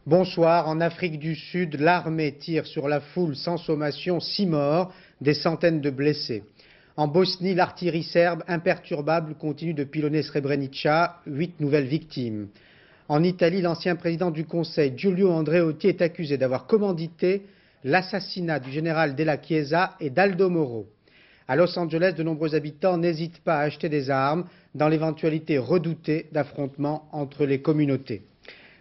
Bonsoir. En Afrique du Sud, l'armée tire sur la foule sans sommation, 6 morts, des centaines de blessés. En Bosnie, l'artillerie serbe imperturbable continue de pilonner Srebrenica, 8 nouvelles victimes. En Italie, l'ancien président du Conseil, Giulio Andreotti, est accusé d'avoir commandité l'assassinat du général Della Chiesa et d'Aldo Moro. À Los Angeles, de nombreux habitants n'hésitent pas à acheter des armes dans l'éventualité redoutée d'affrontements entre les communautés.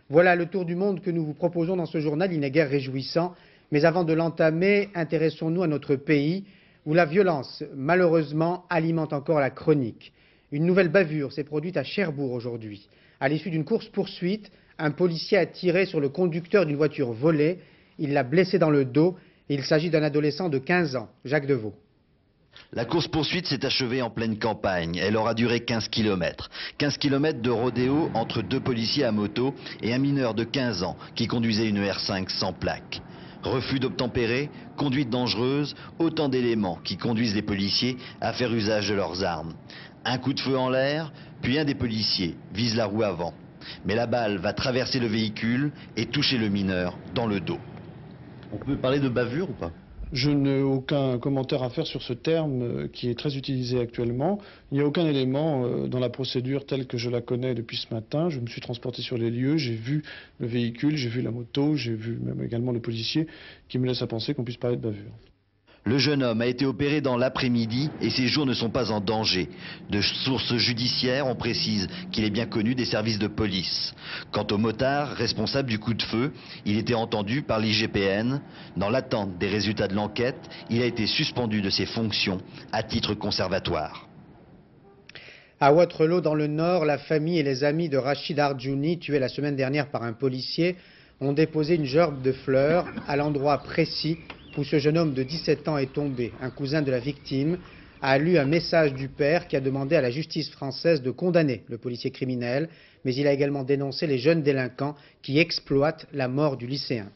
Voilà le tour du monde que nous vous proposons dans ce journal. Il n'est guère réjouissant, mais avant de l'entamer, intéressons-nous à notre pays où la violence, malheureusement, alimente encore la chronique. Une nouvelle bavure s'est produite à Cherbourg aujourd'hui. À l'issue d'une course-poursuite, un policier a tiré sur le conducteur d'une voiture volée. Il l'a blessé dans le dos. Il s'agit d'un adolescent de 15 ans, Jacques Deveau. La course-poursuite s'est achevée en pleine campagne. Elle aura duré 15 km. 15 km de rodéo entre deux policiers à moto et un mineur de 15 ans qui conduisait une R5 sans plaque. Refus d'obtempérer, conduite dangereuse, autant d'éléments qui conduisent les policiers à faire usage de leurs armes. Un coup de feu en l'air, puis un des policiers vise la roue avant. Mais la balle va traverser le véhicule et toucher le mineur dans le dos. On peut parler de bavure ou pas ? Je n'ai aucun commentaire à faire sur ce terme qui est très utilisé actuellement. Il n'y a aucun élément dans la procédure telle que je la connais depuis ce matin. Je me suis transporté sur les lieux, j'ai vu le véhicule, j'ai vu la moto, j'ai vu même également le policier qui me laisse à penser qu'on puisse parler de bavure. Le jeune homme a été opéré dans l'après-midi et ses jours ne sont pas en danger. De sources judiciaires, on précise qu'il est bien connu des services de police. Quant au motard responsable du coup de feu, il était entendu par l'IGPN. Dans l'attente des résultats de l'enquête, il a été suspendu de ses fonctions à titre conservatoire. À Waterloo, dans le Nord, la famille et les amis de Rachid Arjouni, tué la semaine dernière par un policier, ont déposé une gerbe de fleurs à l'endroit précis où ce jeune homme de 17 ans est tombé. Un cousin de la victime a lu un message du père qui a demandé à la justice française de condamner le policier criminel, mais il a également dénoncé les jeunes délinquants qui exploitent la mort du lycéen.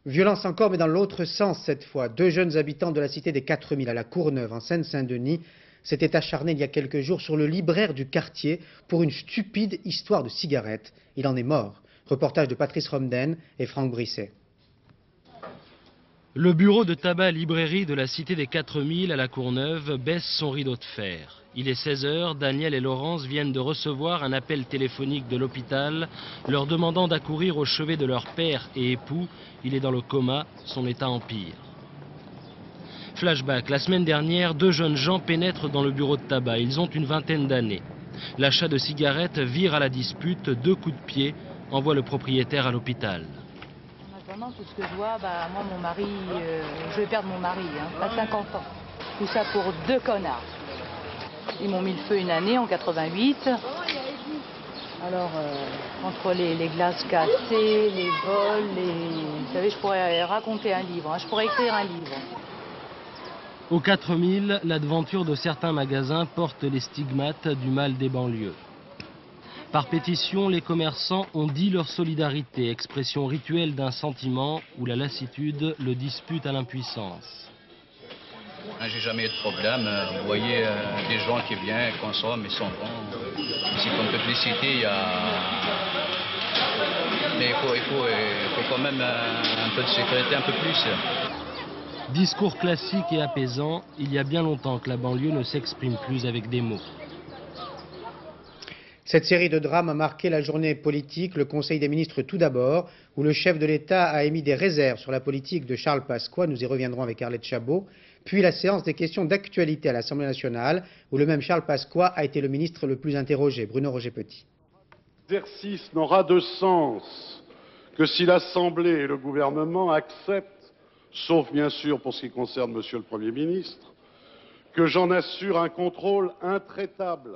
Violence encore, mais dans l'autre sens cette fois. 2 jeunes habitants de la cité des 4000 à la Courneuve, en Seine-Saint-Denis, s'étaient acharnés il y a quelques jours sur le libraire du quartier pour une stupide histoire de cigarette. Il en est mort. Reportage de Patrice Romden et Franck Brisset. Le bureau de tabac-librairie de la cité des 4000 à la Courneuve baisse son rideau de fer. Il est 16 h, Daniel et Laurence viennent de recevoir un appel téléphonique de l'hôpital leur demandant d'accourir au chevet de leur père et époux. Il est dans le coma, son état empire. Flashback, la semaine dernière, 2 jeunes gens pénètrent dans le bureau de tabac. Ils ont une vingtaine d'années. L'achat de cigarettes vire à la dispute, 2 coups de pied envoient le propriétaire à l'hôpital. Maintenant, tout ce que je vois, moi, mon mari, je vais perdre mon mari, à 50 ans. Tout ça pour 2 connards. Ils m'ont mis le feu une année, en 88. Alors, entre les glaces cassées, les vols, vous savez, je pourrais raconter un livre, je pourrais écrire un livre. Au 4000, l'aventure de certains magasins porte les stigmates du mal des banlieues. Par pétition, les commerçants ont dit leur solidarité, expression rituelle d'un sentiment où la lassitude le dispute à l'impuissance. J'ai jamais eu de problème. Vous voyez des gens qui viennent, consomment, ils sont bons. Ici, comme publicité, il y a... Mais il faut quand même un peu de sécurité, un peu plus. Discours classique et apaisant, il y a bien longtemps que la banlieue ne s'exprime plus avec des mots. Cette série de drames a marqué la journée politique, le Conseil des ministres tout d'abord, où le chef de l'État a émis des réserves sur la politique de Charles Pasqua, nous y reviendrons avec Arlette Chabot, puis la séance des questions d'actualité à l'Assemblée nationale, où le même Charles Pasqua a été le ministre le plus interrogé, Bruno Roger-Petit. L'exercice n'aura de sens que si l'Assemblée et le gouvernement acceptent, sauf bien sûr pour ce qui concerne Monsieur le Premier ministre, que j'en assure un contrôle intraitable.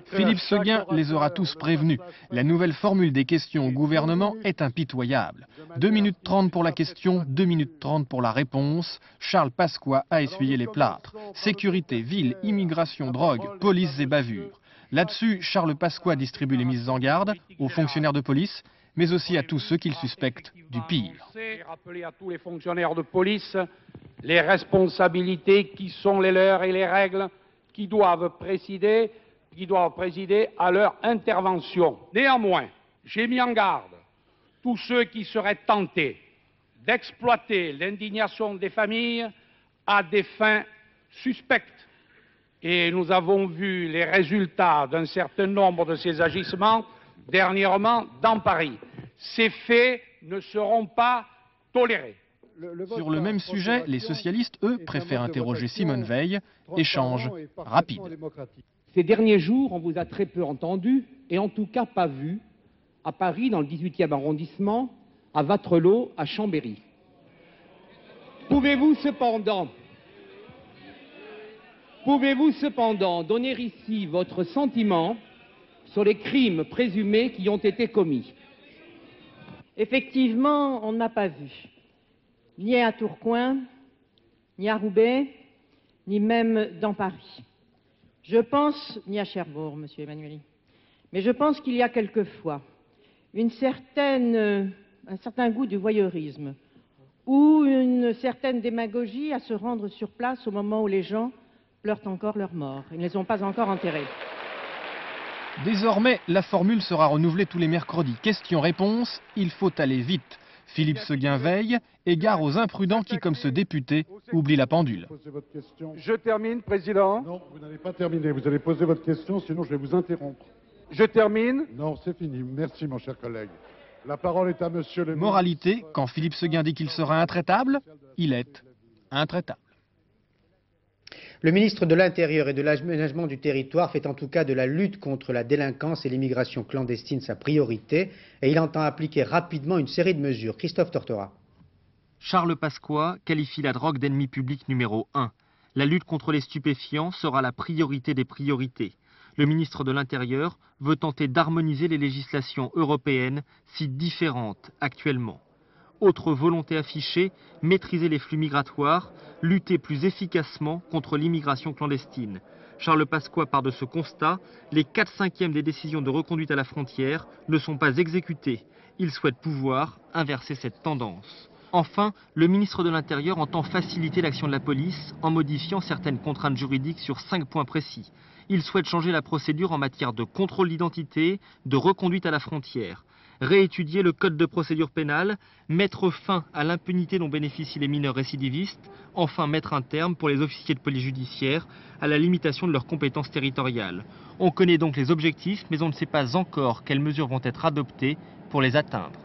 Philippe Séguin les aura tous prévenus. La nouvelle formule des questions au gouvernement est impitoyable. 2 minutes 30 pour la question, 2 minutes 30 pour la réponse. Charles Pasqua a essuyé les plâtres. Sécurité, ville, immigration, drogue, police et bavure. Là-dessus, Charles Pasqua distribue les mises en garde aux fonctionnaires de police, mais aussi à tous ceux qu'il suspecte du pire. Rappeler à tous les fonctionnaires de police les responsabilités qui sont les leurs et les règles qui doivent présider à leur intervention. Néanmoins, j'ai mis en garde tous ceux qui seraient tentés d'exploiter l'indignation des familles à des fins suspectes. Et nous avons vu les résultats d'un certain nombre de ces agissements dernièrement dans Paris. Ces faits ne seront pas tolérés. Sur le même sujet, les socialistes, eux, préfèrent interroger Simone Veil. Échange rapide. Ces derniers jours, on vous a très peu entendu, et en tout cas pas vu, à Paris, dans le 18e arrondissement, à Wattrelos, à Chambéry. Pouvez-vous cependant donner ici votre sentiment sur les crimes présumés qui ont été commis? Effectivement, on ne m'a pas vu, ni à Tourcoing, ni à Roubaix, ni même dans Paris. Je pense, ni à Cherbourg, monsieur Emmanueli, mais je pense qu'il y a quelquefois un certain goût du voyeurisme ou une certaine démagogie à se rendre sur place au moment où les gens pleurent encore leurs morts. Ils ne les ont pas encore enterrés. Désormais, la formule sera renouvelée tous les mercredis. Question-réponse, il faut aller vite. Philippe Séguin veille, égard aux imprudents qui, comme ce député, oublient la pendule. Je termine, Président. Non, vous n'allez pas terminer. Vous allez poser votre question, sinon je vais vous interrompre. Je termine. Non, c'est fini. Merci, mon cher collègue. La parole est à monsieur le... Moralité, quand Philippe Séguin dit qu'il sera intraitable, il est intraitable. Le ministre de l'Intérieur et de l'Aménagement du Territoire fait en tout cas de la lutte contre la délinquance et l'immigration clandestine sa priorité et il entend appliquer rapidement une série de mesures. Christophe Tortora. Charles Pasqua qualifie la drogue d'ennemi public numéro 1. La lutte contre les stupéfiants sera la priorité des priorités. Le ministre de l'Intérieur veut tenter d'harmoniser les législations européennes si différentes actuellement. Autre volonté affichée, maîtriser les flux migratoires, lutter plus efficacement contre l'immigration clandestine. Charles Pasqua part de ce constat, les 4/5 des décisions de reconduite à la frontière ne sont pas exécutées. Il souhaite pouvoir inverser cette tendance. Enfin, le ministre de l'Intérieur entend faciliter l'action de la police en modifiant certaines contraintes juridiques sur 5 points précis. Il souhaite changer la procédure en matière de contrôle d'identité, de reconduite à la frontière. Réétudier le code de procédure pénale, mettre fin à l'impunité dont bénéficient les mineurs récidivistes, enfin mettre un terme pour les officiers de police judiciaire à la limitation de leurs compétences territoriales. On connaît donc les objectifs, mais on ne sait pas encore quelles mesures vont être adoptées pour les atteindre.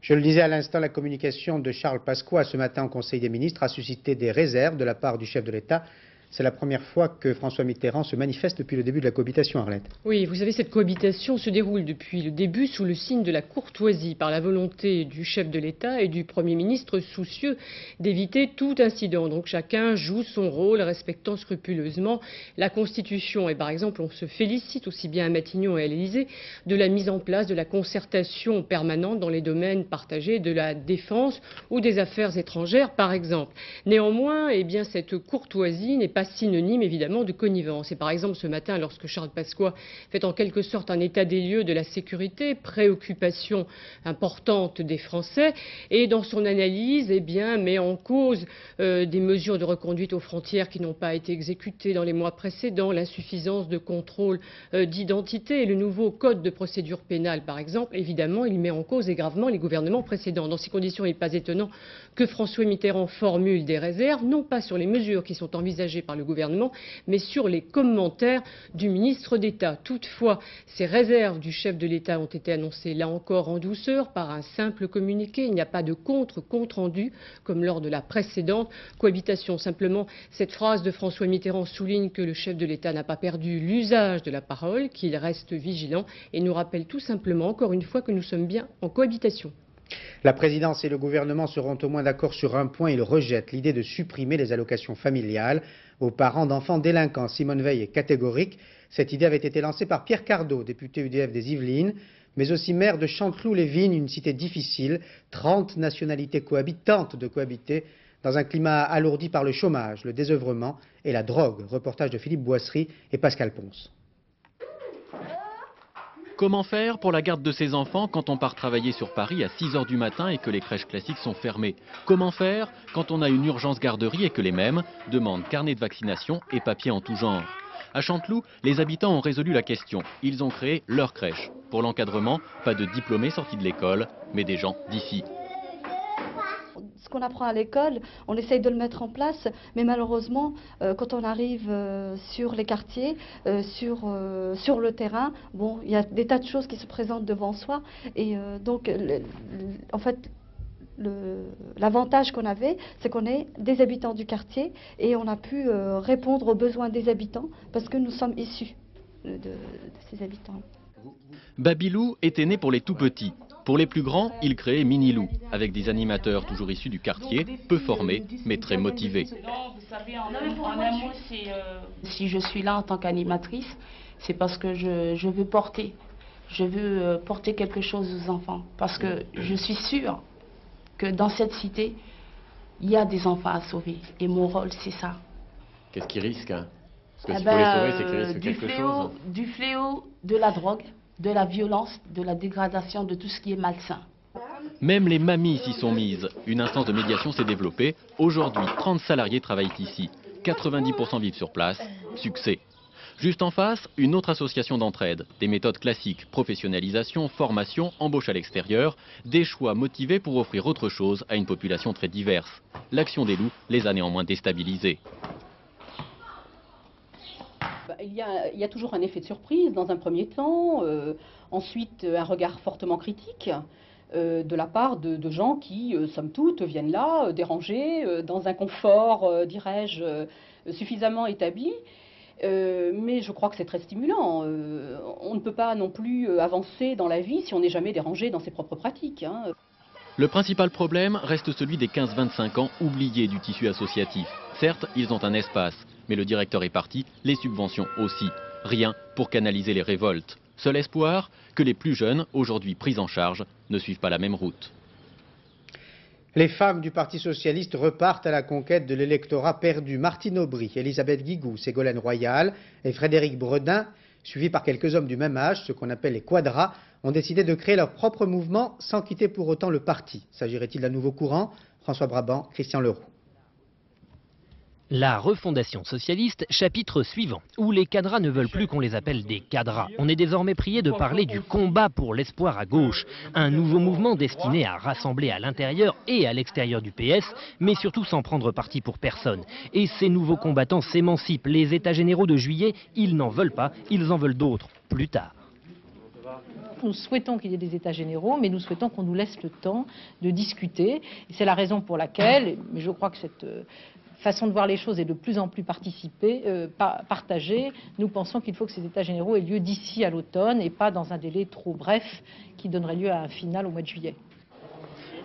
Je le disais à l'instant, la communication de Charles Pasqua ce matin au Conseil des ministres a suscité des réserves de la part du chef de l'État. C'est la première fois que François Mitterrand se manifeste depuis le début de la cohabitation, Arlette. Oui, vous savez, cette cohabitation se déroule depuis le début sous le signe de la courtoisie, par la volonté du chef de l'État et du Premier ministre soucieux d'éviter tout incident. Donc chacun joue son rôle, respectant scrupuleusement la Constitution. Et par exemple, on se félicite aussi bien à Matignon et à l'Élysée de la mise en place de la concertation permanente dans les domaines partagés de la défense ou des affaires étrangères, par exemple. Néanmoins, eh bien, cette courtoisie n'est pas synonyme évidemment de connivence. Et par exemple ce matin, lorsque Charles Pasqua fait en quelque sorte un état des lieux de la sécurité, préoccupation importante des Français, et dans son analyse, eh bien, met en cause des mesures de reconduite aux frontières qui n'ont pas été exécutées dans les mois précédents, l'insuffisance de contrôle d'identité et le nouveau code de procédure pénale, par exemple. Évidemment, il met en cause et gravement les gouvernements précédents. Dans ces conditions, il n'est pas étonnant que François Mitterrand formule des réserves, non pas sur les mesures qui sont envisagées par le gouvernement, mais sur les commentaires du ministre d'État. Toutefois, ces réserves du chef de l'État ont été annoncées là encore en douceur par un simple communiqué. Il n'y a pas de compte rendu comme lors de la précédente cohabitation. Simplement, cette phrase de François Mitterrand souligne que le chef de l'État n'a pas perdu l'usage de la parole, qu'il reste vigilant et nous rappelle tout simplement encore une fois que nous sommes bien en cohabitation. La présidence et le gouvernement seront au moins d'accord sur un point. Ils rejettent l'idée de supprimer les allocations familiales aux parents d'enfants délinquants. Simone Veil est catégorique. Cette idée avait été lancée par Pierre Cardot, député UDF des Yvelines, mais aussi maire de Chanteloup-les-Vignes, une cité difficile. 30 nationalités tentent de cohabiter dans un climat alourdi par le chômage, le désœuvrement et la drogue. Reportage de Philippe Boissry et Pascal Ponce. Comment faire pour la garde de ses enfants quand on part travailler sur Paris à 6 h du matin et que les crèches classiques sont fermées? Comment faire quand on a une urgence garderie et que les mêmes demandent carnet de vaccination et papiers en tout genre? À Chanteloup, les habitants ont résolu la question. Ils ont créé leur crèche. Pour l'encadrement, pas de diplômés sortis de l'école, mais des gens d'ici. Ce qu'on apprend à l'école, on essaye de le mettre en place, mais malheureusement, quand on arrive sur les quartiers, sur le terrain, bon, il y a des tas de choses qui se présentent devant soi, et donc, en fait, l'avantage qu'on avait, c'est qu'on est des habitants du quartier, et on a pu répondre aux besoins des habitants, parce que nous sommes issus de ces habitants. Babylou était né pour les tout-petits. Pour les plus grands, il créait Minilou, avec des animateurs toujours issus du quartier, peu formés, mais très motivés. Vous savez, en un mot, si je suis là en tant qu'animatrice, c'est parce que je veux porter quelque chose aux enfants. Parce que je suis sûre que dans cette cité, il y a des enfants à sauver. Et mon rôle, c'est ça. Qu'est-ce qu'ils risquent, hein? Parce que pour les sauver, c'est qu'ils risquent quelque chose. Du fléau, de la drogue, de la violence, de la dégradation, de tout ce qui est malsain. Même les mamies s'y sont mises. Une instance de médiation s'est développée. Aujourd'hui, 30 salariés travaillent ici. 90% vivent sur place. Succès. Juste en face, une autre association d'entraide. Des méthodes classiques, professionnalisation, formation, embauche à l'extérieur. Des choix motivés pour offrir autre chose à une population très diverse. L'Action des loups les a néanmoins déstabilisés. Il y a toujours un effet de surprise dans un premier temps, ensuite un regard fortement critique de la part de gens qui, somme toute, viennent là déranger dans un confort, dirais-je, suffisamment établi. Mais je crois que c'est très stimulant. On ne peut pas non plus avancer dans la vie si on n'est jamais dérangé dans ses propres pratiques, hein. Le principal problème reste celui des 15-25 ans oubliés du tissu associatif. Certes, ils ont un espace, mais le directeur est parti, les subventions aussi. Rien pour canaliser les révoltes. Seul espoir, que les plus jeunes, aujourd'hui pris en charge, ne suivent pas la même route. Les femmes du Parti socialiste repartent à la conquête de l'électorat perdu. Martine Aubry, Elisabeth Guigou, Ségolène Royal et Frédéric Bredin, suivis par quelques hommes du même âge, ce qu'on appelle les quadras, ont décidé de créer leur propre mouvement sans quitter pour autant le parti. S'agirait-il d'un nouveau courant? François Brabant, Christian Leroux. La refondation socialiste, chapitre suivant, où les cadras ne veulent plus qu'on les appelle des cadras. On est désormais prié de parler du combat pour l'espoir à gauche. Un nouveau mouvement destiné à rassembler à l'intérieur et à l'extérieur du PS, mais surtout sans prendre parti pour personne. Et ces nouveaux combattants s'émancipent. Les états généraux de juillet, ils n'en veulent pas, ils en veulent d'autres, plus tard. Nous souhaitons qu'il y ait des états généraux, mais nous souhaitons qu'on nous laisse le temps de discuter. C'est la raison pour laquelle, mais je crois que cette façon de voir les choses est de plus en plus partagée. Nous pensons qu'il faut que ces états généraux aient lieu d'ici à l'automne et pas dans un délai trop bref qui donnerait lieu à un final au mois de juillet.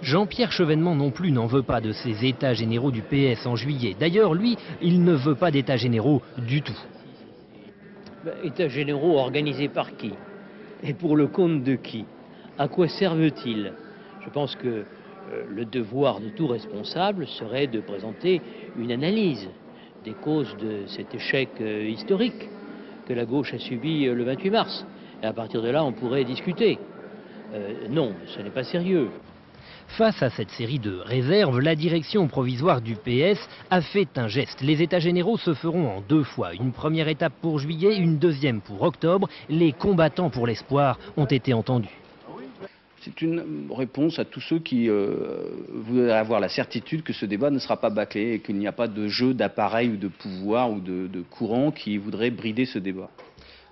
Jean-Pierre Chevènement non plus n'en veut pas de ces états généraux du PS en juillet. D'ailleurs, lui, il ne veut pas d'états généraux du tout. États généraux organisés par qui? Et pour le compte de qui? À quoi servent-ils? Je pense que le devoir de tout responsable serait de présenter une analyse des causes de cet échec historique que la gauche a subi le 28 mars. Et à partir de là, on pourrait discuter. Non, ce n'est pas sérieux. Face à cette série de réserves, la direction provisoire du PS a fait un geste. Les états généraux se feront en 2 fois. Une première étape pour juillet, une deuxième pour octobre. Les combattants pour l'espoir ont été entendus. C'est une réponse à tous ceux qui voudraient avoir la certitude que ce débat ne sera pas bâclé et qu'il n'y a pas de jeu d'appareil ou de pouvoir ou de courant qui voudrait brider ce débat.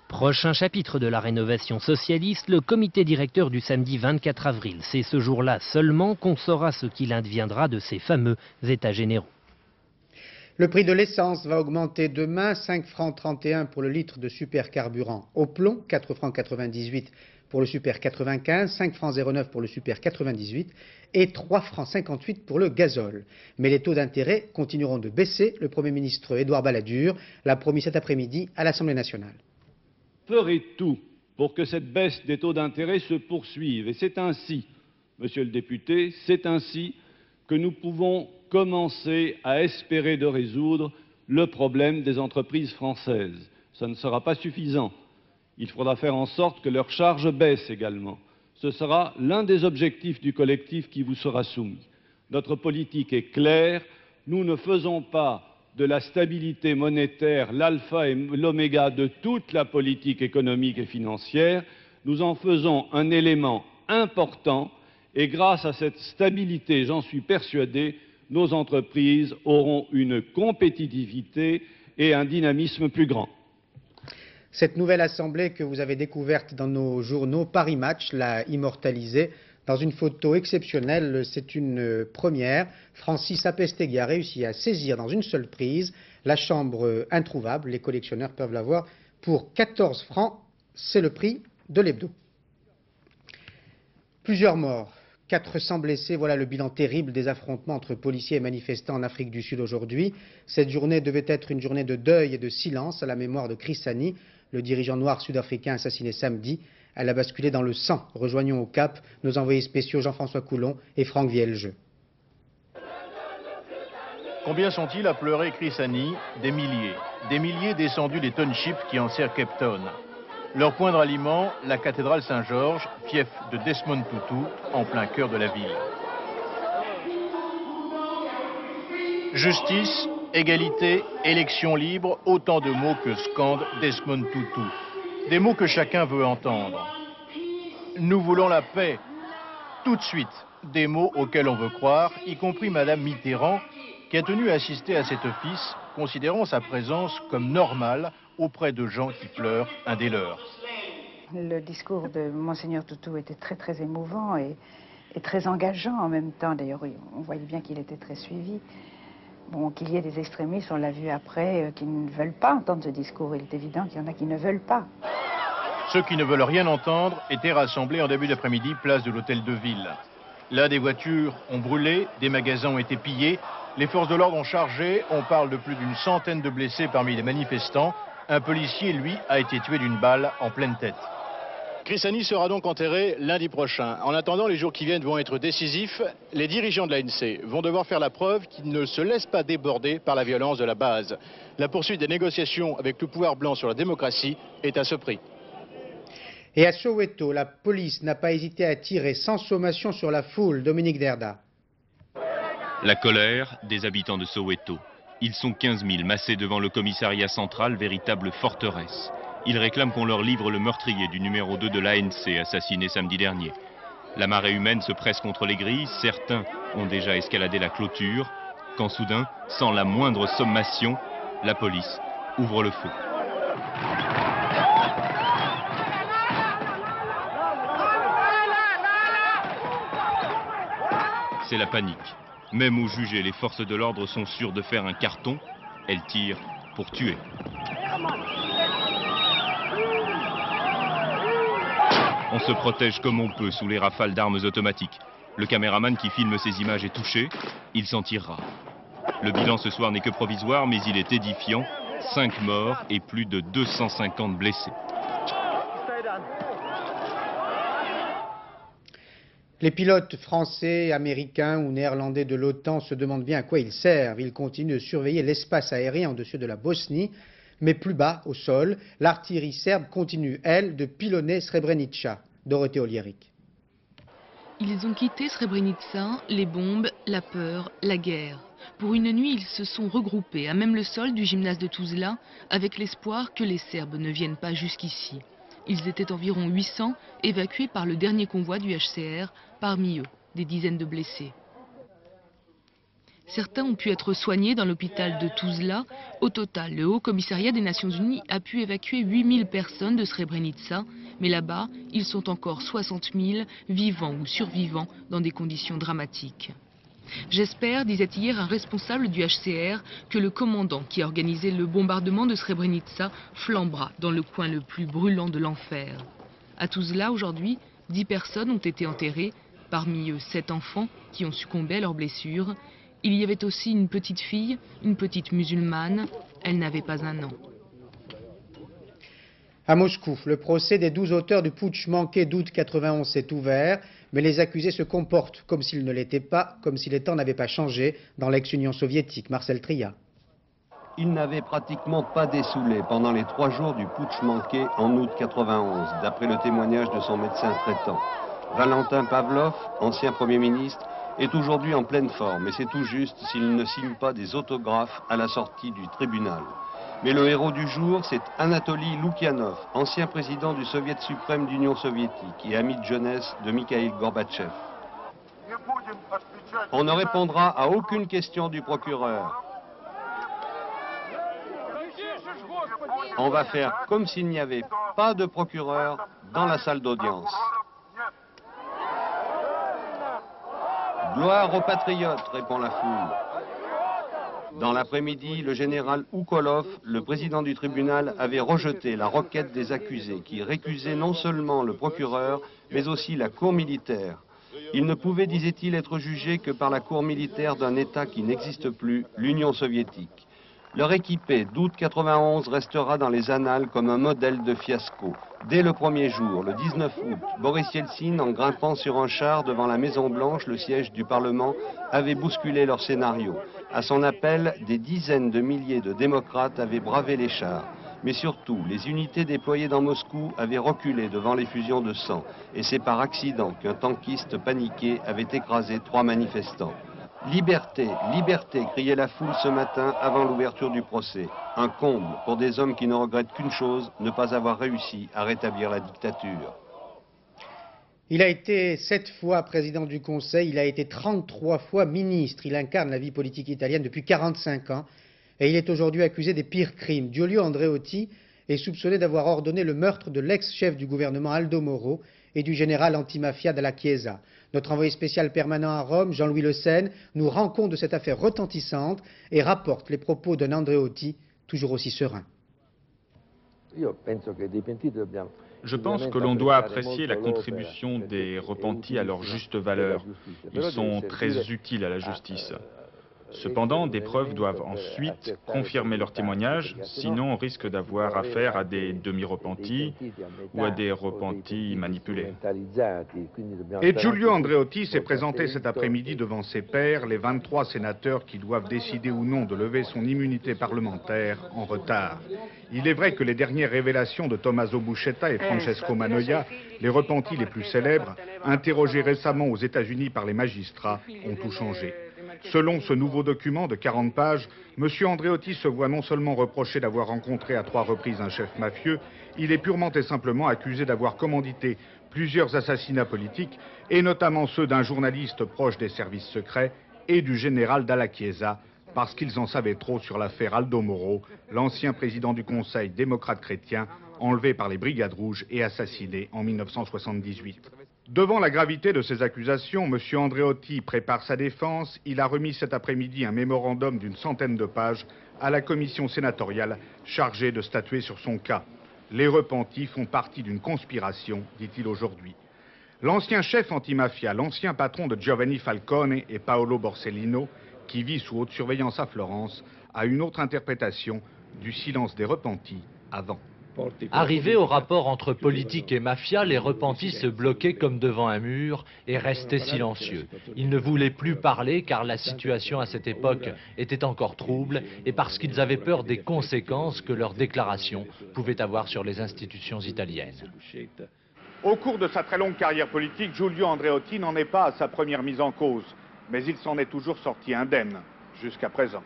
Prochain chapitre de la rénovation socialiste, le comité directeur du samedi 24 avril. C'est ce jour-là seulement qu'on saura ce qu'il adviendra de ces fameux états généraux. Le prix de l'essence va augmenter demain, 5 francs 31 pour le litre de supercarburant au plomb, 4 francs 98 pour le super 95, 5 francs 09 pour le super 98 et 3 francs 58 pour le gazole. Mais les taux d'intérêt continueront de baisser. Le Premier ministre Édouard Balladur l'a promis cet après-midi à l'Assemblée nationale. Ferait tout pour que cette baisse des taux d'intérêt se poursuive. Et c'est ainsi, monsieur le député, c'est ainsi que nous pouvons commencer à espérer de résoudre le problème des entreprises françaises. Ça ne sera pas suffisant. Il faudra faire en sorte que leurs charges baissent également. Ce sera l'un des objectifs du collectif qui vous sera soumis. Notre politique est claire. Nous ne faisons pas de la stabilité monétaire l'alpha et l'oméga de toute la politique économique et financière, nous en faisons un élément important et grâce à cette stabilité, j'en suis persuadé, nos entreprises auront une compétitivité et un dynamisme plus grand. Cette nouvelle assemblée que vous avez découverte dans nos journaux, Paris Match l'a immortalisée dans une photo exceptionnelle. C'est une première. Francis Apestégui a réussi à saisir dans une seule prise la chambre introuvable. Les collectionneurs peuvent la voir pour 14 francs. C'est le prix de l'hebdo. Plusieurs morts, 400 blessés. Voilà le bilan terrible des affrontements entre policiers et manifestants en Afrique du Sud aujourd'hui. Cette journée devait être une journée de deuil et de silence à la mémoire de Chris Hani, le dirigeant noir sud-africain assassiné samedi. Elle a basculé dans le sang. Rejoignons au Cap nos envoyés spéciaux Jean-François Coulon et Franck Vieljeux. Combien sont-ils à pleurer Chris Hani? Des milliers descendus des townships qui enserrent Cape Town. Leur point de ralliement, la cathédrale Saint-Georges, fief de Desmond Tutu, en plein cœur de la ville. Justice, égalité, élection libre, autant de mots que scande Desmond Tutu. Des mots que chacun veut entendre. Nous voulons la paix, tout de suite. Des mots auxquels on veut croire, y compris Madame Mitterrand, qui a tenu à assister à cet office, considérant sa présence comme normale auprès de gens qui pleurent un des leurs. Le discours de Monseigneur Tutu était très émouvant et très engageant en même temps. D'ailleurs, on voyait bien qu'il était très suivi. Bon, qu'il y ait des extrémistes, on l'a vu après, qui ne veulent pas entendre ce discours. Il est évident qu'il y en a qui ne veulent pas. Ceux qui ne veulent rien entendre étaient rassemblés en début d'après-midi, place de l'Hôtel de Ville. Là, des voitures ont brûlé, des magasins ont été pillés, les forces de l'ordre ont chargé, on parle de plus d'une centaine de blessés parmi les manifestants. Un policier, lui, a été tué d'une balle en pleine tête. Chris Hani sera donc enterré lundi prochain. En attendant, les jours qui viennent vont être décisifs. Les dirigeants de l'ANC vont devoir faire la preuve qu'ils ne se laissent pas déborder par la violence de la base. La poursuite des négociations avec le pouvoir blanc sur la démocratie est à ce prix. Et à Soweto, la police n'a pas hésité à tirer sans sommation sur la foule. Dominique Derda. La colère des habitants de Soweto. Ils sont 15 000 massés devant le commissariat central, véritable forteresse. Ils réclament qu'on leur livre le meurtrier du numéro 2 de l'ANC, assassiné samedi dernier. La marée humaine se presse contre les grilles, certains ont déjà escaladé la clôture, quand soudain, sans la moindre sommation, la police ouvre le feu. C'est la panique. Même aux jugés, les forces de l'ordre sont sûres de faire un carton. Elles tirent pour tuer. On se protège comme on peut sous les rafales d'armes automatiques. Le caméraman qui filme ces images est touché, il s'en tirera. Le bilan ce soir n'est que provisoire, mais il est édifiant. 5 morts et plus de 250 blessés. Les pilotes français, américains ou néerlandais de l'OTAN se demandent bien à quoi ils servent. Ils continuent de surveiller l'espace aérien au-dessus de la Bosnie, mais plus bas, au sol, l'artillerie serbe continue, elle, de pilonner Srebrenica. Dorothée Oliéric. Ils ont quitté Srebrenica, les bombes, la peur, la guerre. Pour une nuit, ils se sont regroupés à même le sol du gymnase de Tuzla, avec l'espoir que les Serbes ne viennent pas jusqu'ici. Ils étaient environ 800, évacués par le dernier convoi du HCR, parmi eux, des dizaines de blessés. Certains ont pu être soignés dans l'hôpital de Tuzla. Au total, le Haut Commissariat des Nations Unies a pu évacuer 8000 personnes de Srebrenica, mais là-bas, ils sont encore 60 000, vivants ou survivants, dans des conditions dramatiques. J'espère, disait hier un responsable du HCR, que le commandant qui a organisé le bombardement de Srebrenica flambera dans le coin le plus brûlant de l'enfer. À Tuzla, aujourd'hui, 10 personnes ont été enterrées, parmi eux 7 enfants qui ont succombé à leurs blessures. Il y avait aussi une petite fille, une petite musulmane, elle n'avait pas un an. À Moscou, le procès des 12 auteurs du putsch manqué d'août 91 s'est ouvert, mais les accusés se comportent comme s'ils ne l'étaient pas, comme si les temps n'avaient pas changé dans l'ex-Union soviétique. Marcel Tria. Il n'avait pratiquement pas dessoulé pendant les 3 jours du putsch manqué en août 91, d'après le témoignage de son médecin traitant. Valentin Pavlov, ancien Premier ministre, est aujourd'hui en pleine forme, et c'est tout juste s'il ne signe pas des autographes à la sortie du tribunal. Mais le héros du jour, c'est Anatoly Loukyanov, ancien président du Soviet suprême d'Union soviétique et ami de jeunesse de Mikhaïl Gorbatchev. On ne répondra à aucune question du procureur. On va faire comme s'il n'y avait pas de procureur dans la salle d'audience. Gloire aux patriotes, répond la foule. Dans l'après-midi, le général Oukolov, le président du tribunal, avait rejeté la requête des accusés qui récusaient non seulement le procureur, mais aussi la cour militaire. Il ne pouvait, disait-il, être jugé que par la cour militaire d'un État qui n'existe plus, l'Union soviétique. Leur équipée d'août 91 restera dans les annales comme un modèle de fiasco. Dès le premier jour, le 19 août, Boris Yeltsin, en grimpant sur un char devant la Maison-Blanche, le siège du Parlement, avait bousculé leur scénario. À son appel, des dizaines de milliers de démocrates avaient bravé les chars. Mais surtout, les unités déployées dans Moscou avaient reculé devant l'effusion de sang. Et c'est par accident qu'un tankiste paniqué avait écrasé 3 manifestants. Liberté, liberté, criait la foule ce matin avant l'ouverture du procès. Un comble pour des hommes qui ne regrettent qu'une chose, ne pas avoir réussi à rétablir la dictature. Il a été 7 fois président du Conseil, il a été 33 fois ministre. Il incarne la vie politique italienne depuis 45 ans et il est aujourd'hui accusé des pires crimes. Giulio Andreotti est soupçonné d'avoir ordonné le meurtre de l'ex-chef du gouvernement Aldo Moro et du général antimafia Dalla Chiesa. Notre envoyé spécial permanent à Rome, Jean-Louis Le Seine, nous rend compte de cette affaire retentissante et rapporte les propos d'un Andreotti toujours aussi serein. Je pense que l'on doit apprécier la contribution des repentis à leur juste valeur. Ils sont très utiles à la justice. Cependant, des preuves doivent ensuite confirmer leur témoignage, sinon on risque d'avoir affaire à des demi-repentis ou à des repentis manipulés. Et Giulio Andreotti s'est présenté cet après-midi devant ses pairs, les 23 sénateurs qui doivent décider ou non de lever son immunité parlementaire en retard. Il est vrai que les dernières révélations de Tommaso Buscetta et Francesco Manoia, les repentis les plus célèbres, interrogés récemment aux États-Unis par les magistrats, ont tout changé. Selon ce nouveau document de 40 pages, M. Andreotti se voit non seulement reprocher d'avoir rencontré à 3 reprises un chef mafieux, il est purement et simplement accusé d'avoir commandité plusieurs assassinats politiques, et notamment ceux d'un journaliste proche des services secrets et du général Dalla Chiesa, parce qu'ils en savaient trop sur l'affaire Aldo Moro, l'ancien président du Conseil démocrate chrétien, enlevé par les Brigades Rouges et assassiné en 1978. Devant la gravité de ces accusations, M. Andreotti prépare sa défense. Il a remis cet après-midi un mémorandum d'une centaine de pages à la commission sénatoriale chargée de statuer sur son cas. Les repentis font partie d'une conspiration, dit-il aujourd'hui. L'ancien chef antimafia, l'ancien patron de Giovanni Falcone et Paolo Borsellino, qui vit sous haute surveillance à Florence, a une autre interprétation du silence des repentis avant. Arrivés au rapport entre politique et mafia, les repentis se bloquaient comme devant un mur et restaient silencieux. Ils ne voulaient plus parler car la situation à cette époque était encore trouble et parce qu'ils avaient peur des conséquences que leurs déclarations pouvaient avoir sur les institutions italiennes. Au cours de sa très longue carrière politique, Giulio Andreotti n'en est pas à sa première mise en cause, mais il s'en est toujours sorti indemne, jusqu'à présent.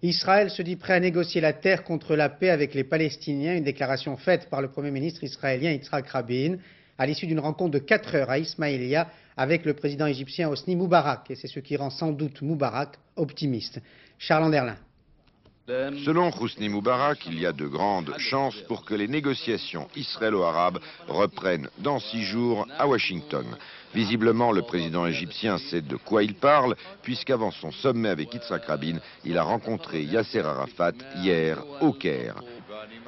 Israël se dit prêt à négocier la terre contre la paix avec les Palestiniens, une déclaration faite par le Premier ministre israélien Yitzhak Rabin à l'issue d'une rencontre de 4 heures à Ismaïlia avec le président égyptien Hosni Moubarak. Et c'est ce qui rend sans doute Moubarak optimiste. Charles Anderlin. Selon Hosni Moubarak, il y a de grandes chances pour que les négociations israélo-arabes reprennent dans 6 jours à Washington. Visiblement, le président égyptien sait de quoi il parle, puisqu'avant son sommet avec Yitzhak Rabin, il a rencontré Yasser Arafat hier au Caire.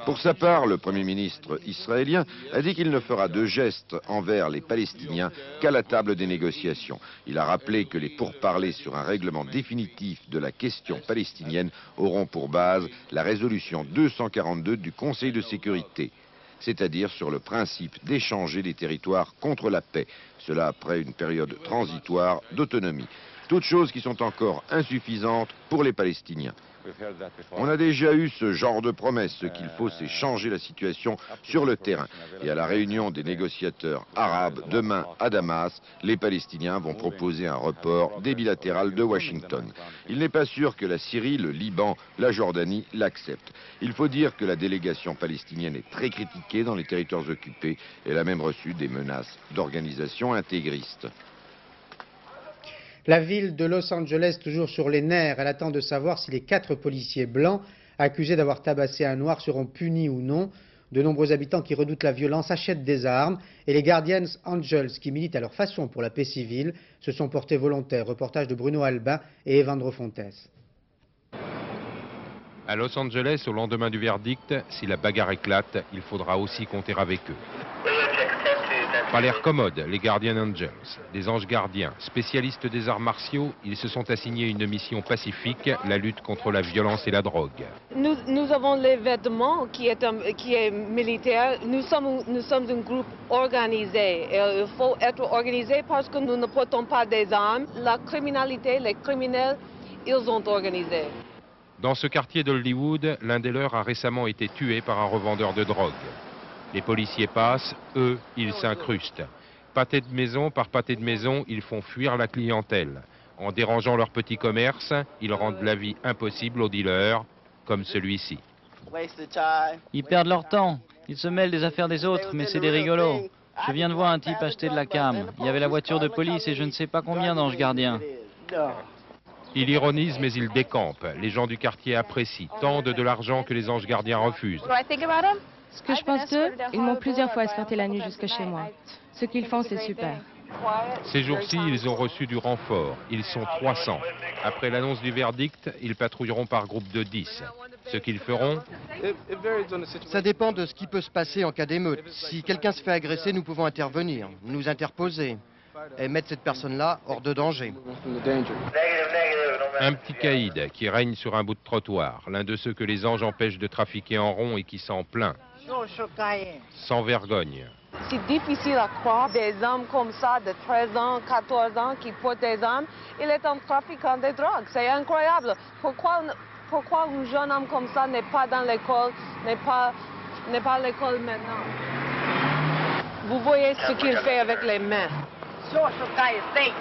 Pour sa part, le Premier ministre israélien a dit qu'il ne fera de gestes envers les Palestiniens qu'à la table des négociations. Il a rappelé que les pourparlers sur un règlement définitif de la question palestinienne auront pour base la résolution 242 du Conseil de sécurité, c'est-à-dire sur le principe d'échanger les territoires contre la paix, cela après une période transitoire d'autonomie. toutes choses qui sont encore insuffisantes pour les Palestiniens. On a déjà eu ce genre de promesses. Ce qu'il faut, c'est changer la situation sur le terrain. Et à la réunion des négociateurs arabes demain à Damas, les Palestiniens vont proposer un report des bilatérales de Washington. Il n'est pas sûr que la Syrie, le Liban, la Jordanie l'acceptent. Il faut dire que la délégation palestinienne est très critiquée dans les territoires occupés. Elle a même reçu des menaces d'organisations intégristes. La ville de Los Angeles, toujours sur les nerfs, elle attend de savoir si les 4 policiers blancs accusés d'avoir tabassé un noir seront punis ou non. De nombreux habitants qui redoutent la violence achètent des armes et les Guardian Angels, qui militent à leur façon pour la paix civile, se sont portés volontaires. Reportage de Bruno Albin et Evandro Fontes. À Los Angeles, au lendemain du verdict, si la bagarre éclate, il faudra aussi compter avec eux. Pas l'air commode, les Guardian Angels. Des anges gardiens, spécialistes des arts martiaux, ils se sont assignés une mission pacifique, la lutte contre la violence et la drogue. Nous avons les vêtements qui est militaire. Nous sommes un groupe organisé. Il faut être organisé parce que nous ne portons pas des armes. La criminalité, les criminels, ils ont organisé. Dans ce quartier d'Hollywood, l'un des leurs a récemment été tué par un revendeur de drogue. Les policiers passent, eux, ils s'incrustent. Pâté de maison par pâté de maison, ils font fuir la clientèle. En dérangeant leur petit commerce, ils rendent la vie impossible aux dealers, comme celui-ci. Ils perdent leur temps, ils se mêlent des affaires des autres, mais c'est des rigolos. Je viens de voir un type acheter de la cam. Il y avait la voiture de police et je ne sais pas combien d'anges gardiens. Il ironise, mais il décampe. Les gens du quartier apprécient, tendent de l'argent que les anges gardiens refusent. Ce que je pense d'eux, ils m'ont plusieurs fois escorté la nuit jusque chez moi. Ce qu'ils font, c'est super. Ces jours-ci, ils ont reçu du renfort. Ils sont 300. Après l'annonce du verdict, ils patrouilleront par groupe de 10. Ce qu'ils feront? Ça dépend de ce qui peut se passer en cas d'émeute. Si quelqu'un se fait agresser, nous pouvons intervenir, nous interposer et mettre cette personne-là hors de danger. Un petit caïd qui règne sur un bout de trottoir, l'un de ceux que les anges empêchent de trafiquer en rond et qui s'en plaint. Sans vergogne. C'est difficile à croire, des hommes comme ça, de 13 ans, 14 ans, qui portent des armes, il est un trafiquant de drogue. C'est incroyable. Pourquoi un jeune homme comme ça n'est pas dans l'école, n'est pas à l'école maintenant? Vous voyez ce qu'il fait avec les mains.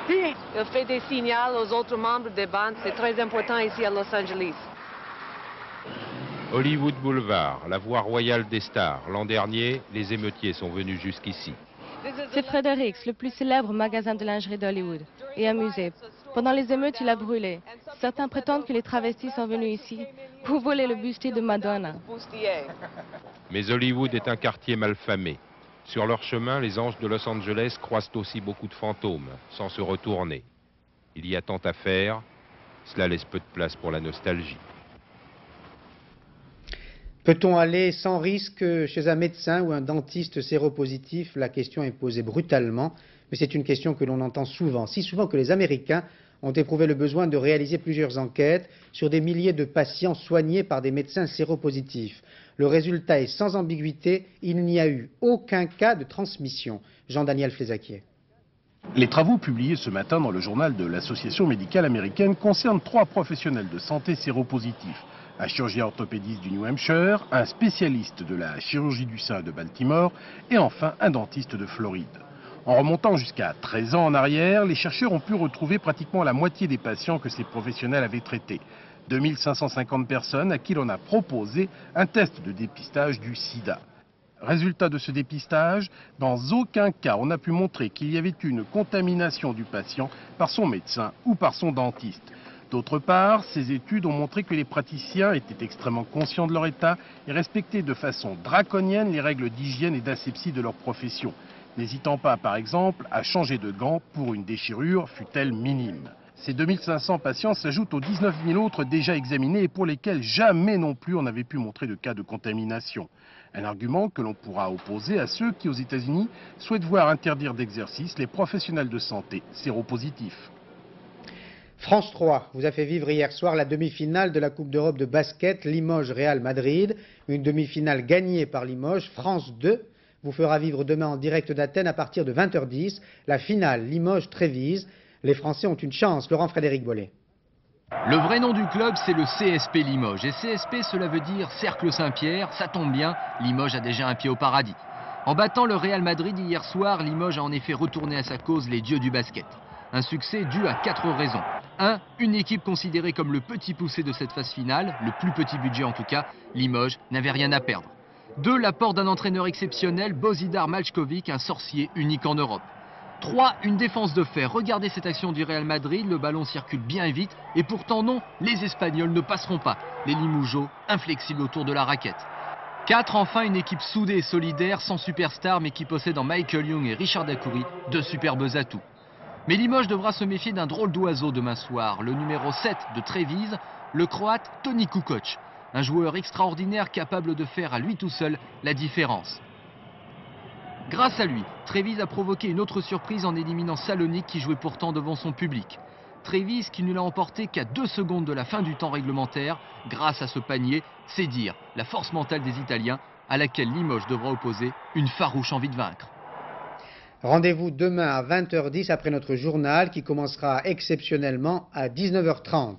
Il fait des signaux aux autres membres des bandes. C'est très important ici à Los Angeles. Hollywood Boulevard, la voie royale des stars. L'an dernier, les émeutiers sont venus jusqu'ici. C'est Fredericks, le plus célèbre magasin de lingerie d'Hollywood, et un musée. Pendant les émeutes, il a brûlé. Certains prétendent que les travestis sont venus ici pour voler le bustier de Madonna. Mais Hollywood est un quartier malfamé. Sur leur chemin, les anges de Los Angeles croisent aussi beaucoup de fantômes, sans se retourner. Il y a tant à faire, cela laisse peu de place pour la nostalgie. Peut-on aller sans risque chez un médecin ou un dentiste séropositif? La question est posée brutalement, mais c'est une question que l'on entend souvent, si souvent que les Américains ont éprouvé le besoin de réaliser plusieurs enquêtes sur des milliers de patients soignés par des médecins séropositifs. Le résultat est sans ambiguïté, il n'y a eu aucun cas de transmission. Jean-Daniel Flézaquier. Les travaux publiés ce matin dans le journal de l'Association médicale américaine concernent 3 professionnels de santé séropositifs. Un chirurgien orthopédiste du New Hampshire, un spécialiste de la chirurgie du sein de Baltimore et enfin un dentiste de Floride. En remontant jusqu'à 13 ans en arrière, les chercheurs ont pu retrouver pratiquement la moitié des patients que ces professionnels avaient traités. 2550 personnes à qui l'on a proposé un test de dépistage du sida. Résultat de ce dépistage, dans aucun cas on a pu montrer qu'il y avait eu une contamination du patient par son médecin ou par son dentiste. D'autre part, ces études ont montré que les praticiens étaient extrêmement conscients de leur état et respectaient de façon draconienne les règles d'hygiène et d'asepsie de leur profession, n'hésitant pas par exemple à changer de gants pour une déchirure fût-elle minime. Ces 2500 patients s'ajoutent aux 19 000 autres déjà examinés et pour lesquels jamais non plus on n'avait pu montrer de cas de contamination. Un argument que l'on pourra opposer à ceux qui, aux États-Unis, souhaitent voir interdire d'exercice les professionnels de santé séropositifs. France 3 vous a fait vivre hier soir la demi-finale de la Coupe d'Europe de basket Limoges-Real Madrid. Une demi-finale gagnée par Limoges. France 2 vous fera vivre demain en direct d'Athènes à partir de 20h10 la finale Limoges-Trévise. Les Français ont une chance. Laurent Frédéric Bollet. Le vrai nom du club, c'est le CSP Limoges. Et CSP, cela veut dire Cercle Saint-Pierre. Ça tombe bien, Limoges a déjà un pied au paradis. En battant le Real Madrid hier soir, Limoges a en effet retourné à sa cause les dieux du basket. Un succès dû à 4 raisons. 1. Une équipe considérée comme le petit poussé de cette phase finale, le plus petit budget en tout cas, Limoges n'avait rien à perdre. 2. L'apport d'un entraîneur exceptionnel, Božidar Maljković, un sorcier unique en Europe. 3. Une défense de fer. Regardez cette action du Real Madrid, le ballon circule bien et vite, et pourtant non, les Espagnols ne passeront pas. Les Limougeaux, inflexibles autour de la raquette. 4. Enfin, une équipe soudée et solidaire, sans superstar, mais qui possède en Michael Young et Richard Dacoury deux superbes atouts. Mais Limoges devra se méfier d'un drôle d'oiseau demain soir, le numéro 7 de Trévise, le croate Toni Kukoc. Un joueur extraordinaire capable de faire à lui tout seul la différence. Grâce à lui, Trévise a provoqué une autre surprise en éliminant Salonique qui jouait pourtant devant son public. Trévise qui ne l'a emporté qu'à 2 secondes de la fin du temps réglementaire, grâce à ce panier, c'est dire la force mentale des Italiens à laquelle Limoges devra opposer une farouche envie de vaincre. Rendez-vous demain à 20h10 après notre journal qui commencera exceptionnellement à 19h30.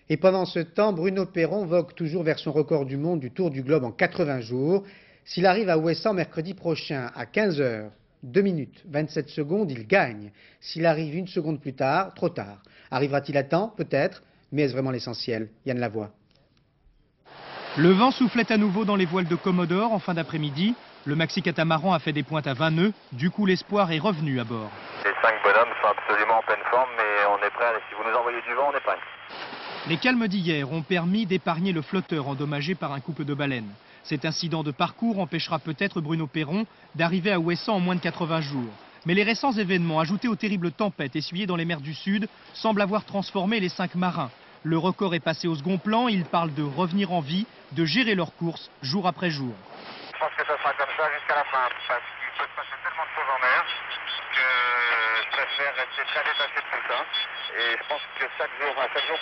Et pendant ce temps, Bruno Perron vogue toujours vers son record du monde du Tour du Globe en 80 jours. S'il arrive à Ouessant mercredi prochain à 15h, 2 minutes, 27 secondes, il gagne. S'il arrive 1 seconde plus tard, trop tard. Arrivera-t-il à temps? Peut-être, mais est-ce vraiment l'essentiel? Yann Lavoie. Le vent soufflait à nouveau dans les voiles de Commodore en fin d'après-midi. Le maxi-catamaran a fait des pointes à 20 nœuds. Du coup, l'espoir est revenu à bord. Les 5 bonhommes sont absolument en pleine forme, mais on est prêts. Si vous nous envoyez du vent, on est prêts. Les calmes d'hier ont permis d'épargner le flotteur endommagé par un couple de baleines. Cet incident de parcours empêchera peut-être Bruno Perron d'arriver à Ouessant en moins de 80 jours. Mais les récents événements, ajoutés aux terribles tempêtes essuyées dans les mers du Sud, semblent avoir transformé les 5 marins. Le record est passé au second plan, ils parlent de revenir en vie, de gérer leur course jour après jour. Je pense que ça sera comme ça jusqu'à la fin, parce qu'il peut se passer tellement de choses en mer que je préfère rester très détaché de tout ça. Et je pense que chaque jour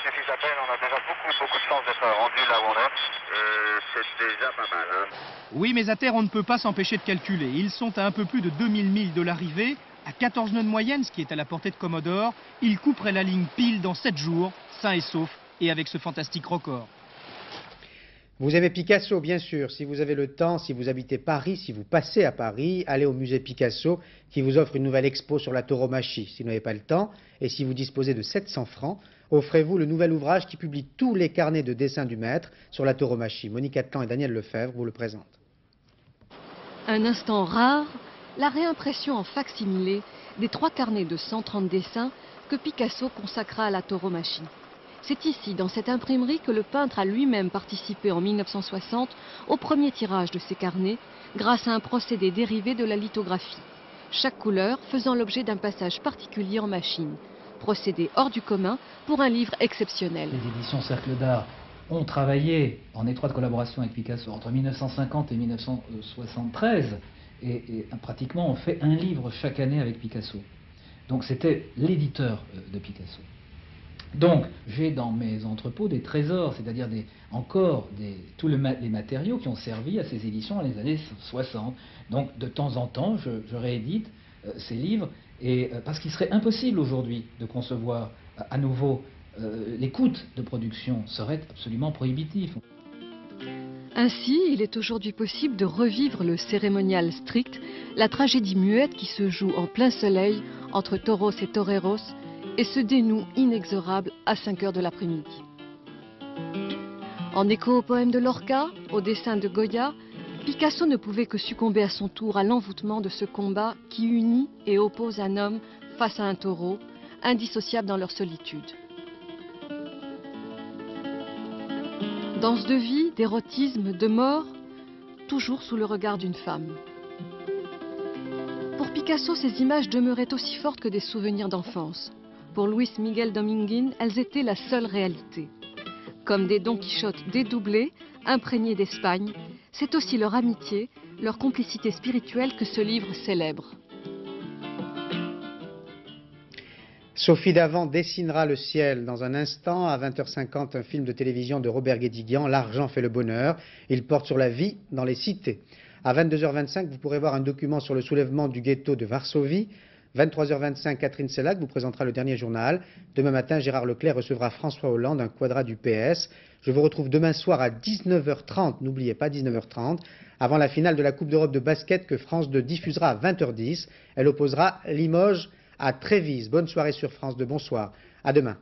suffit à peine, on a déjà beaucoup de chance d'être rendu là où on est. Et c'est déjà pas mal. Hein. Oui, mais à terre, on ne peut pas s'empêcher de calculer. Ils sont à un peu plus de 2000 milles de l'arrivée, à 14 nœuds de moyenne, ce qui est à la portée de Commodore. Ils couperaient la ligne pile dans 7 jours, sains et saufs, et avec ce fantastique record. Vous avez Picasso, bien sûr. Si vous avez le temps, si vous habitez Paris, si vous passez à Paris, allez au musée Picasso qui vous offre une nouvelle expo sur la tauromachie. Si vous n'avez pas le temps et si vous disposez de 700 francs, offrez-vous le nouvel ouvrage qui publie tous les carnets de dessins du maître sur la tauromachie. Monique Atlan et Daniel Lefebvre vous le présentent. Un instant rare, la réimpression en fac-similé des 3 carnets de 130 dessins que Picasso consacra à la tauromachie. C'est ici, dans cette imprimerie, que le peintre a lui-même participé en 1960 au premier tirage de ces carnets, grâce à un procédé dérivé de la lithographie. Chaque couleur faisant l'objet d'un passage particulier en machine. Procédé hors du commun pour un livre exceptionnel. Les éditions Cercle d'Art ont travaillé en étroite collaboration avec Picasso entre 1950 et 1973 et pratiquement ont fait un livre chaque année avec Picasso. Donc c'était l'éditeur de Picasso. Donc, j'ai dans mes entrepôts des trésors, c'est-à-dire tous les matériaux qui ont servi à ces éditions dans les années 60. Donc, de temps en temps, je réédite ces livres, parce qu'il serait impossible aujourd'hui de concevoir à nouveau. Les coûts de production seraient absolument prohibitifs. Ainsi, il est aujourd'hui possible de revivre le cérémonial strict, la tragédie muette qui se joue en plein soleil entre tauros et toreros, et se dénoue inexorable à 5 heures de l'après-midi. En écho au poème de Lorca, au dessin de Goya, Picasso ne pouvait que succomber à son tour à l'envoûtement de ce combat qui unit et oppose un homme face à un taureau, indissociables dans leur solitude. Danse de vie, d'érotisme, de mort, toujours sous le regard d'une femme. Pour Picasso, ces images demeuraient aussi fortes que des souvenirs d'enfance. Pour Luis Miguel Dominguín, elles étaient la seule réalité. Comme des Don Quichotte dédoublés, imprégnés d'Espagne, c'est aussi leur amitié, leur complicité spirituelle que ce livre célèbre. Sophie Davant dessinera le ciel dans un instant. À 20h50, un film de télévision de Robert Guédiguian, L'argent fait le bonheur. Il porte sur la vie dans les cités. À 22h25, vous pourrez voir un document sur le soulèvement du ghetto de Varsovie. 23h25, Catherine Sellac vous présentera le dernier journal. Demain matin, Gérard Leclerc recevra François Hollande, un quadra du PS. Je vous retrouve demain soir à 19h30, n'oubliez pas 19h30, avant la finale de la Coupe d'Europe de basket que France 2 diffusera à 20h10. Elle opposera Limoges à Trévise. Bonne soirée sur France 2, bonsoir, à demain.